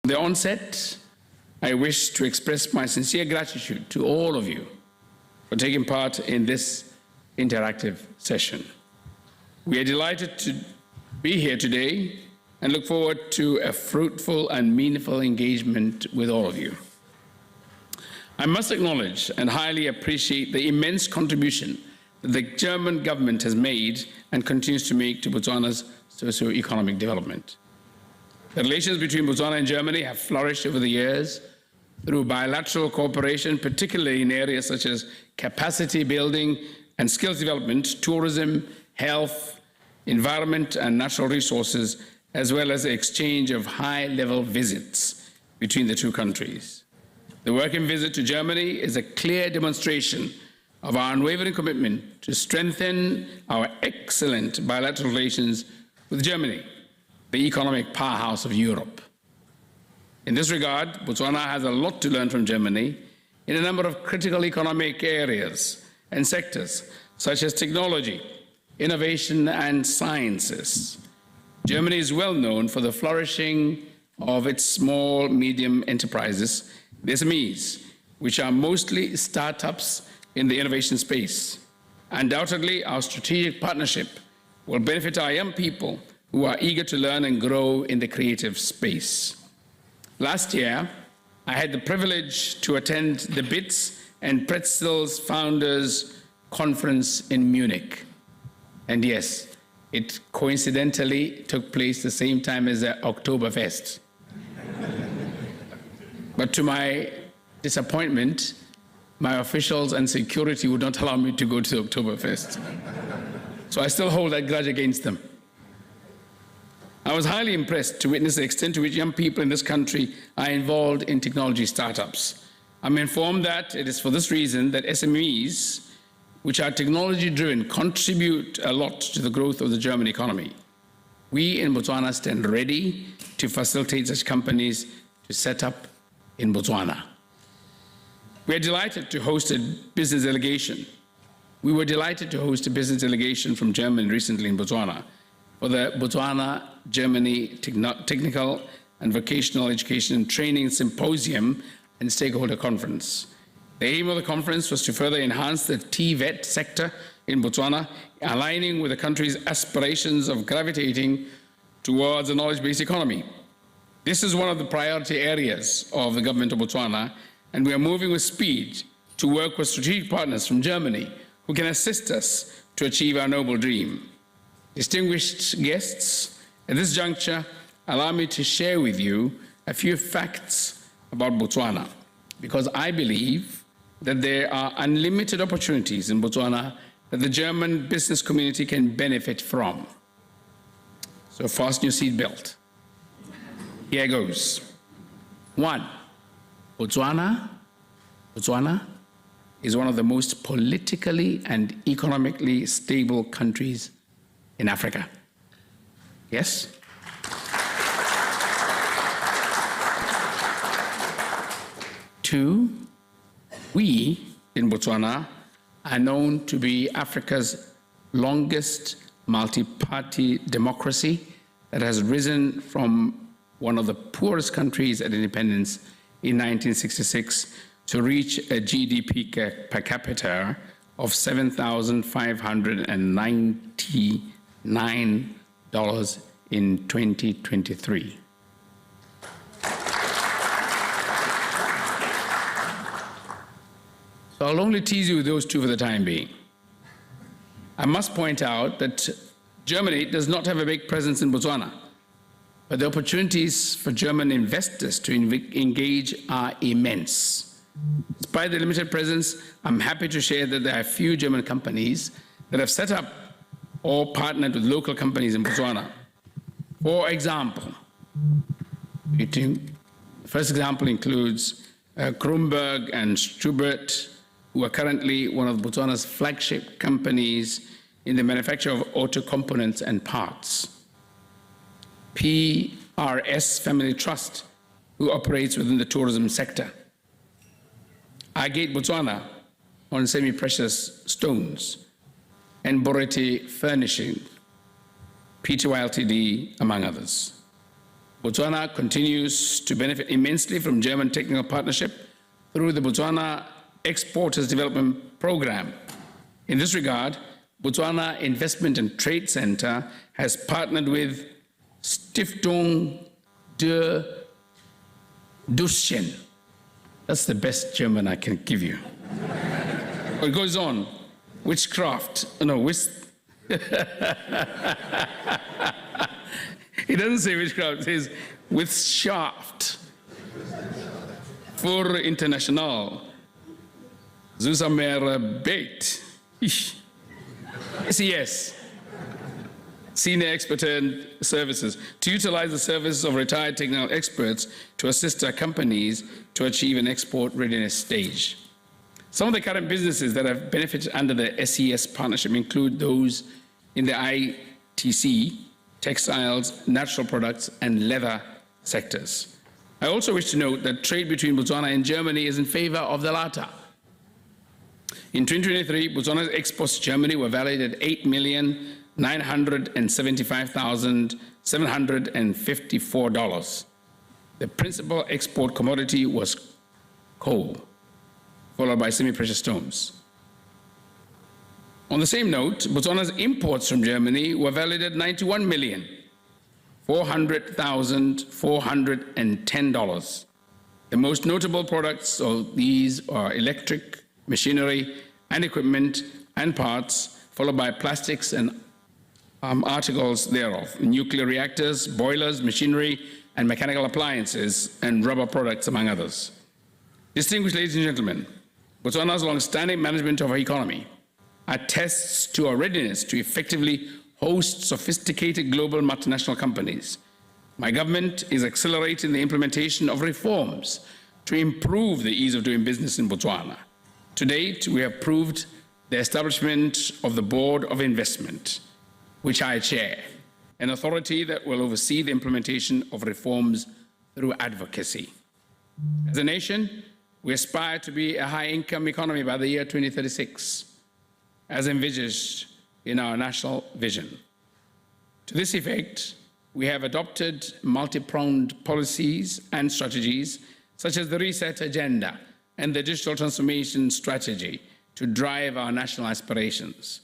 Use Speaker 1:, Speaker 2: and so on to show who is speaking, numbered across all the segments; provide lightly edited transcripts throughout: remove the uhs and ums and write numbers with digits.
Speaker 1: From the onset, I wish to express my sincere gratitude to all of you for taking part in this interactive session. We are delighted to be here today and look forward to a fruitful and meaningful engagement with all of you. I must acknowledge and highly appreciate the immense contribution that the German government has made and continues to make to Botswana's socio-economic development. The relations between Botswana and Germany have flourished over the years through bilateral cooperation, particularly in areas such as capacity building and skills development, tourism, health, environment, and natural resources, as well as the exchange of high-level visits between the two countries. The working visit to Germany is a clear demonstration of our unwavering commitment to strengthen our excellent bilateral relations with Germany, the economic powerhouse of Europe. In this regard, Botswana has a lot to learn from Germany in a number of critical economic areas and sectors, such as technology, innovation, and sciences. Germany is well known for the flourishing of its small, medium enterprises, the SMEs, which are mostly startups in the innovation space. Undoubtedly, our strategic partnership will benefit our young people who are eager to learn and grow in the creative space. Last year, I had the privilege to attend the Bits and Pretzels Founders Conference in Munich. And yes, it coincidentally took place the same time as the Oktoberfest. But to my disappointment, my officials and security would not allow me to go to the Oktoberfest. So I still hold that grudge against them. I was highly impressed to witness the extent to which young people in this country are involved in technology startups. I'm informed that it is for this reason that SMEs, which are technology-driven, contribute a lot to the growth of the German economy. We in Botswana stand ready to facilitate such companies to set up in Botswana. We are delighted to host a business delegation. We were delighted to host a business delegation from Germany recently in Botswana for the Botswana-Germany Technical and Vocational Education and Training Symposium and Stakeholder Conference. The aim of the conference was to further enhance the TVET sector in Botswana, aligning with the country's aspirations of gravitating towards a knowledge-based economy. This is one of the priority areas of the government of Botswana, and we are moving with speed to work with strategic partners from Germany who can assist us to achieve our noble dream. Distinguished guests, at this juncture, allow me to share with you a few facts about Botswana, because I believe that there are unlimited opportunities in Botswana that the German business community can benefit from. So fasten your seatbelt. Here goes. 1, Botswana is one of the most politically and economically stable countries in Africa. Yes? Two, we in Botswana are known to be Africa's longest multi-party democracy that has risen from one of the poorest countries at independence in 1966 to reach a GDP per capita of $7,599 in 2023. So I'll only tease you with those two for the time being. I must point out that Germany does not have a big presence in Botswana, but the opportunities for German investors to engage are immense. Despite the limited presence, I'm happy to share that there are a few German companies that have set up or partnered with local companies in Botswana. For example, the first example includes Kronberg and Stubert, who are currently one of Botswana's flagship companies in the manufacture of auto components and parts. PRS Family Trust, who operates within the tourism sector. Agate Botswana on semi-precious stones, and Boreti Furnishing, Pty Ltd, among others. Botswana continues to benefit immensely from German technical partnership through the Botswana Exporters Development Program. In this regard, Botswana Investment and Trade Center has partnered with Stiftung der Duschen. That's the best German I can give you. It goes on. Witchcraft. No, It doesn't say witchcraft, it says with shaft. For international. Zusamer bait. SES. Senior Expert Services, to utilize the services of retired technical experts to assist our companies to achieve an export readiness stage. Some of the current businesses that have benefited under the SES partnership include those in the ITC, textiles, natural products, and leather sectors. I also wish to note that trade between Botswana and Germany is in favor of the latter. In 2023, Botswana's exports to Germany were valued at $8,975,754. The principal export commodity was coal, followed by semi-precious stones. On the same note, Botswana's imports from Germany were valued at $91,400,410. The most notable products of these are electric, machinery and equipment and parts, followed by plastics and articles thereof, nuclear reactors, boilers, machinery and mechanical appliances, and rubber products, among others. Distinguished ladies and gentlemen, Botswana's long-standing management of our economy attests to our readiness to effectively host sophisticated global multinational companies. My government is accelerating the implementation of reforms to improve the ease of doing business in Botswana. To date, we have approved the establishment of the Board of Investment, which I chair, an authority that will oversee the implementation of reforms through advocacy. As a nation, we aspire to be a high-income economy by the year 2036, as envisaged in our national vision. To this effect, we have adopted multi-pronged policies and strategies, such as the Reset Agenda and the Digital Transformation Strategy, to drive our national aspirations.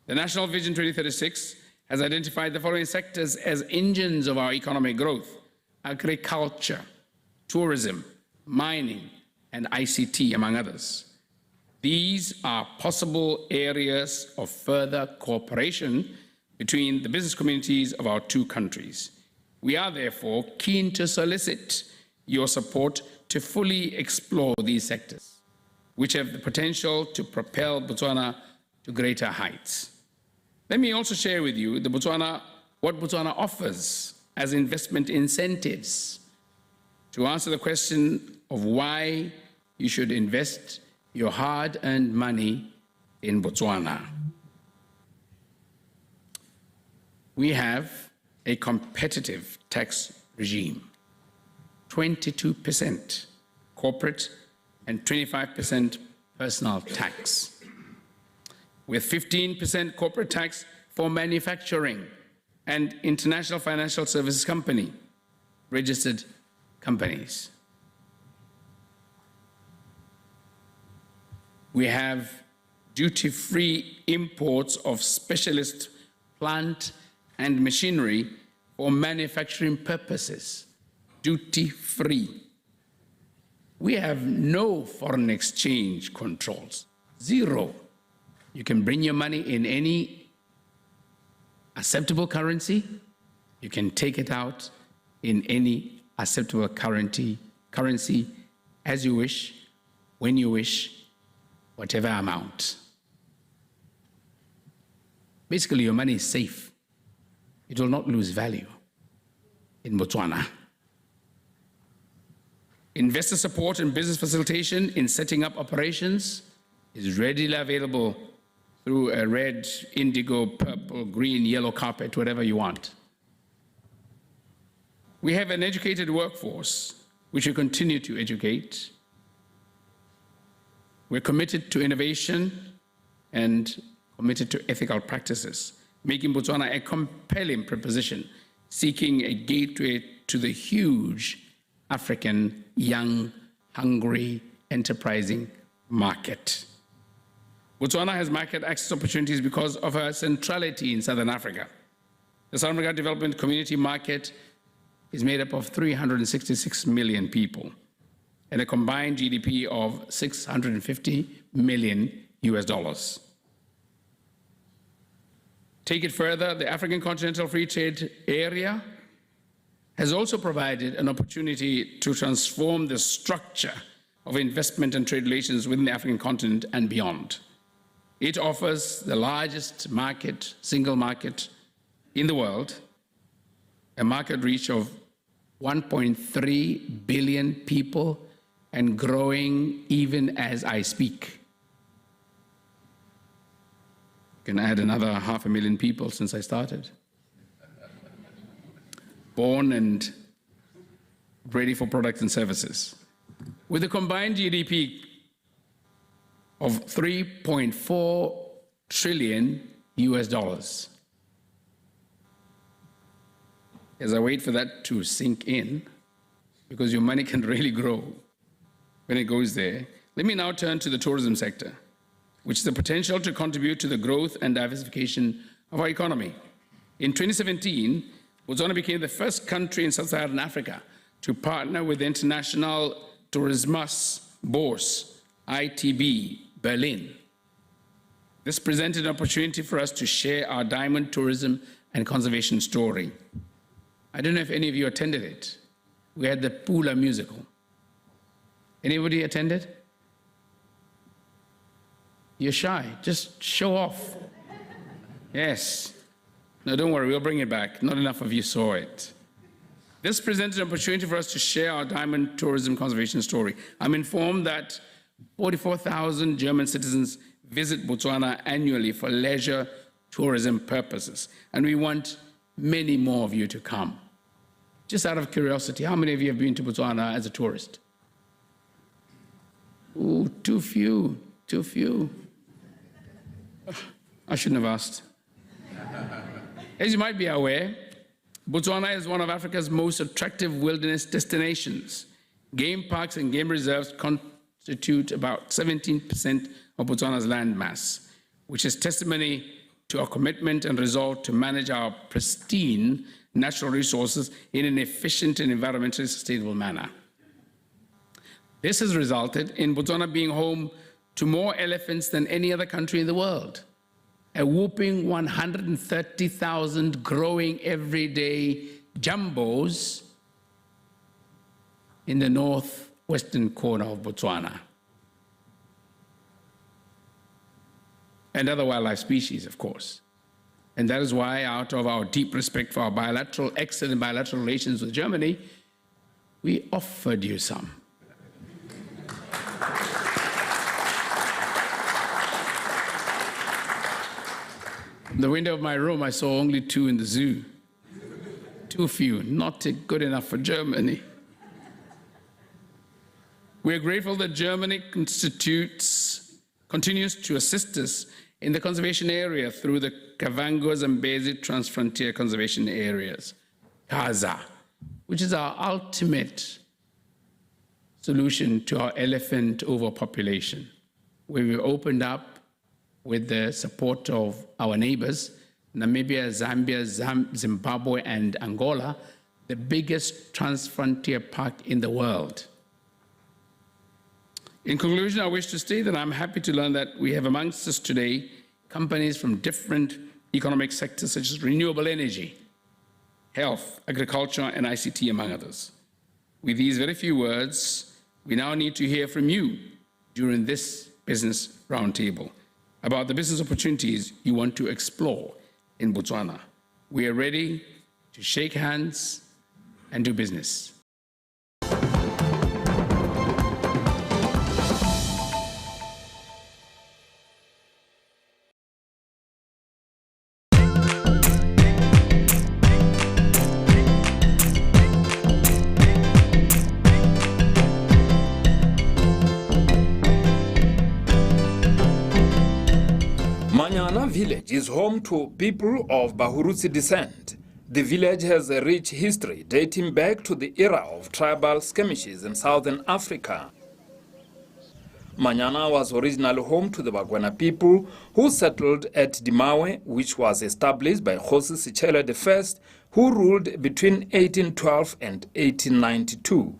Speaker 1: The National Vision 2036 has identified the following sectors as engines of our economic growth: agriculture, tourism, mining, and ICT, among others. These are possible areas of further cooperation between the business communities of our two countries. We are therefore keen to solicit your support to fully explore these sectors, which have the potential to propel Botswana to greater heights. Let me also share with you what Botswana offers as investment incentives to answer the question of why you should invest your hard-earned money in Botswana. We have a competitive tax regime, 22% corporate and 25% personal tax, with 15% corporate tax for manufacturing and international financial services company, registered companies. We have duty-free imports of specialist plant and machinery for manufacturing purposes, duty-free. We have no foreign exchange controls, zero. You can bring your money in any acceptable currency. You can take it out in any acceptable currency as you wish, when you wish, whatever amount. Basically, your money is safe. It will not lose value in Botswana. Investor support and business facilitation in setting up operations is readily available through a red, indigo, purple, green, yellow carpet, whatever you want. We have an educated workforce, which we continue to educate. We're committed to innovation and committed to ethical practices, making Botswana a compelling proposition, seeking a gateway to the huge African young, hungry, enterprising market. Botswana has market access opportunities because of her centrality in Southern Africa. The Southern Africa Development Community market is made up of 366 million people and a combined GDP of $650 million US. Take it further, the African Continental Free Trade Area has also provided an opportunity to transform the structure of investment and trade relations within the African continent and beyond. It offers the largest market, single market in the world, a market reach of 1.3 billion people and growing even as I speak. You can add another 500,000 people since I started. Born and ready for products and services. With a combined GDP of $3.4 trillion US. As I wait for that to sink in, because your money can really grow when it goes there, let me now turn to the tourism sector, which has the potential to contribute to the growth and diversification of our economy. In 2017, Botswana became the first country in Sub-Saharan Africa to partner with the International Tourismus Bourse, ITB, Berlin. This presented an opportunity for us to share our diamond tourism and conservation story. I don't know if any of you attended it. We had the Pula musical. Anybody attended? You're shy, just show off. Yes. No, don't worry, we'll bring it back. Not enough of you saw it. This presented an opportunity for us to share our diamond tourism conservation story. I'm informed that 44,000 German citizens visit Botswana annually for leisure tourism purposes, and we want many more of you to come. Just out of curiosity, how many of you have been to Botswana as a tourist? Ooh, too few, too few. I shouldn't have asked. As you might be aware, Botswana is one of Africa's most attractive wilderness destinations. Game parks and game reserves constitute about 17% of Botswana's land mass, which is testimony to our commitment and resolve to manage our pristine natural resources in an efficient and environmentally sustainable manner. This has resulted in Botswana being home to more elephants than any other country in the world. A whooping 130,000 growing everyday jumbos in the northwestern corner of Botswana. And other wildlife species, of course. And that is why, out of our deep respect for our excellent bilateral relations with Germany, we offered you some. In the window of my room, I saw only 2 in the zoo. Too few, not good enough for Germany. We are grateful that Germany continues to assist us in the conservation area through the Kavango Zambezi Transfrontier Conservation Areas, CASA, which is our ultimate solution to our elephant overpopulation, where we opened up with the support of our neighbors, Namibia, Zambia, Zimbabwe, and Angola, the biggest transfrontier park in the world. In conclusion, I wish to state that I'm happy to learn that we have amongst us today companies from different economic sectors such as renewable energy, health, agriculture, and ICT, among others. With these very few words, we now need to hear from you during this business roundtable about the business opportunities you want to explore in Botswana. We are ready to shake hands and do business.
Speaker 2: Manyana village is home to people of Bahurutsi descent The village has a rich history dating back to the era of tribal skirmishes in southern Africa. Manyana was originally home to the Botswana people who settled at Dimawe, which was established by Kgosi Sitshele I, who ruled between 1812 and 1892.